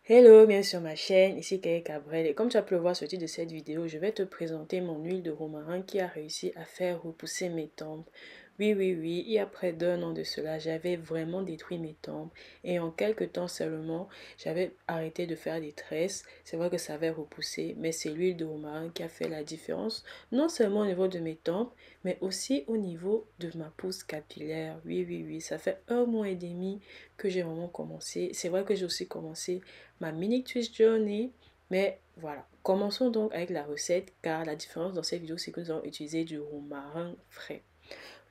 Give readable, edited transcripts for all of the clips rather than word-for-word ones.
Hello, bienvenue sur ma chaîne, ici Kay Cabrel et comme tu as pu le voir sur le titre de cette vidéo, je vais te présenter mon huile de romarin qui a réussi à faire repousser mes tempes. Oui, il y a près d'un an de cela, j'avais vraiment détruit mes tempes et en quelques temps seulement, j'avais arrêté de faire des tresses. C'est vrai que ça avait repoussé, mais c'est l'huile de romarin qui a fait la différence, non seulement au niveau de mes tempes, mais aussi au niveau de ma pousse capillaire. Oui, ça fait un mois et demi que j'ai vraiment commencé. C'est vrai que j'ai aussi commencé ma mini twist journey, mais voilà, commençons donc avec la recette car la différence dans cette vidéo c'est que nous allons utiliser du romarin frais.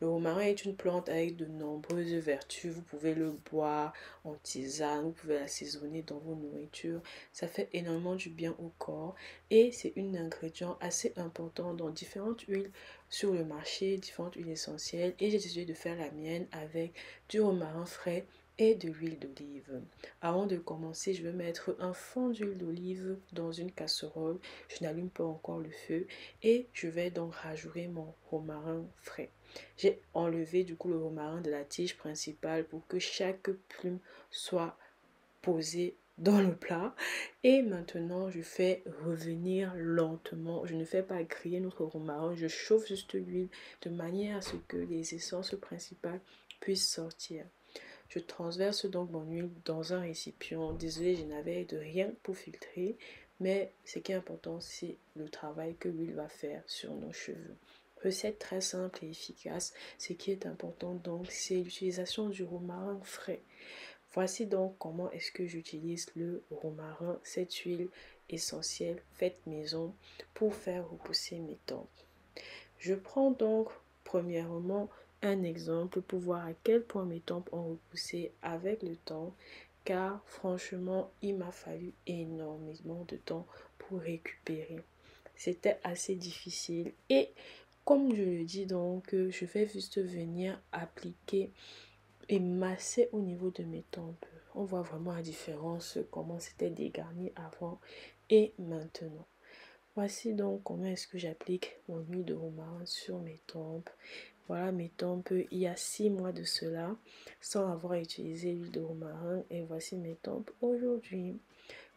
Le romarin est une plante avec de nombreuses vertus. Vous pouvez le boire en tisane, vous pouvez l'assaisonner dans vos nourritures. Ça fait énormément du bien au corps et c'est un ingrédient assez important dans différentes huiles sur le marché, différentes huiles essentielles. Et j'ai décidé de faire la mienne avec du romarin frais et de l'huile d'olive. Avant de commencer, je vais mettre un fond d'huile d'olive dans une casserole. Je n'allume pas encore le feu et je vais donc rajouter mon romarin frais. J'ai enlevé du coup le romarin de la tige principale pour que chaque plume soit posée dans le plat. Et maintenant, je fais revenir lentement. Je ne fais pas griller notre romarin. Je chauffe juste l'huile de manière à ce que les essences principales puissent sortir. Je transverse donc mon huile dans un récipient. Désolée, je n'avais de rien pour filtrer. Mais ce qui est important, c'est le travail que l'huile va faire sur nos cheveux. Recette très simple et efficace. Ce qui est important donc, c'est l'utilisation du romarin frais. Voici donc comment est-ce que j'utilise le romarin, cette huile essentielle faite maison pour faire repousser mes tempes. Je prends donc premièrement un exemple pour voir à quel point mes tempes ont repoussé avec le temps, car franchement il m'a fallu énormément de temps pour récupérer. C'était assez difficile et comme je le dis donc, je vais juste venir appliquer et masser au niveau de mes tempes. On voit vraiment la différence, comment c'était dégarni avant et maintenant. Voici donc comment est-ce que j'applique mon huile de romarin sur mes tempes. Voilà mes tempes il y a 6 mois de cela, sans avoir utilisé l'huile de romarin. Et voici mes tempes aujourd'hui.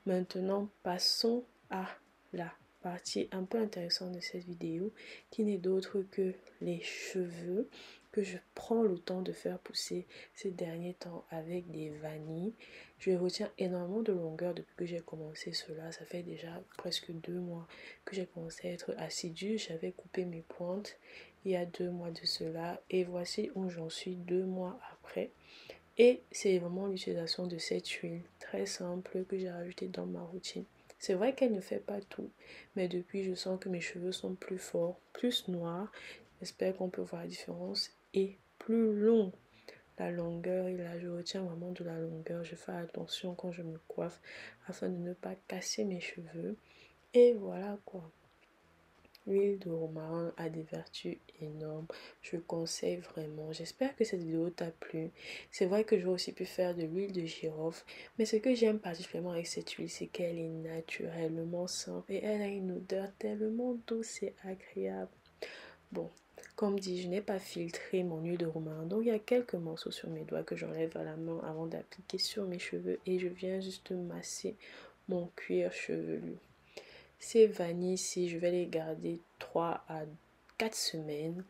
Maintenant, passons à la partie un peu intéressante de cette vidéo, qui n'est d'autre que les cheveux que je prends le temps de faire pousser ces derniers temps avec des vanilles. Je retiens énormément de longueur depuis que j'ai commencé cela. Ça fait déjà presque 2 mois que j'ai commencé à être assidue. J'avais coupé mes pointes il y a 2 mois de cela et voici où j'en suis 2 mois après. Et c'est vraiment l'utilisation de cette huile très simple que j'ai rajoutée dans ma routine. C'est vrai qu'elle ne fait pas tout, mais depuis je sens que mes cheveux sont plus forts, plus noirs. J'espère qu'on peut voir la différence et plus long. La longueur, et là je retiens vraiment de la longueur. Je fais attention quand je me coiffe afin de ne pas casser mes cheveux. Et voilà quoi. L'huile de romarin a des vertus énormes. Je conseille vraiment. J'espère que cette vidéo t'a plu. C'est vrai que j'aurais aussi pu faire de l'huile de girofle. Mais ce que j'aime particulièrement avec cette huile, c'est qu'elle est naturellement simple. Et elle a une odeur tellement douce et agréable. Bon, comme dit, je n'ai pas filtré mon huile de romarin. Donc il y a quelques morceaux sur mes doigts que j'enlève à la main avant d'appliquer sur mes cheveux. Et je viens juste masser mon cuir chevelu. Ces vanilles-ci, je vais les garder 3 à 4 semaines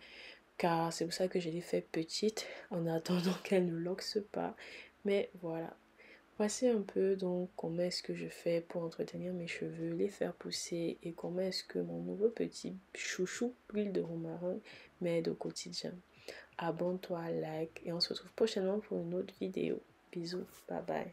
car c'est pour ça que je les fais petites en attendant qu'elles ne loxent pas. Mais voilà, voici un peu donc comment est-ce que je fais pour entretenir mes cheveux, les faire pousser et comment est-ce que mon nouveau petit chouchou, l'huile de romarin, m'aide au quotidien. Abonne-toi, like et on se retrouve prochainement pour une autre vidéo. Bisous, bye bye.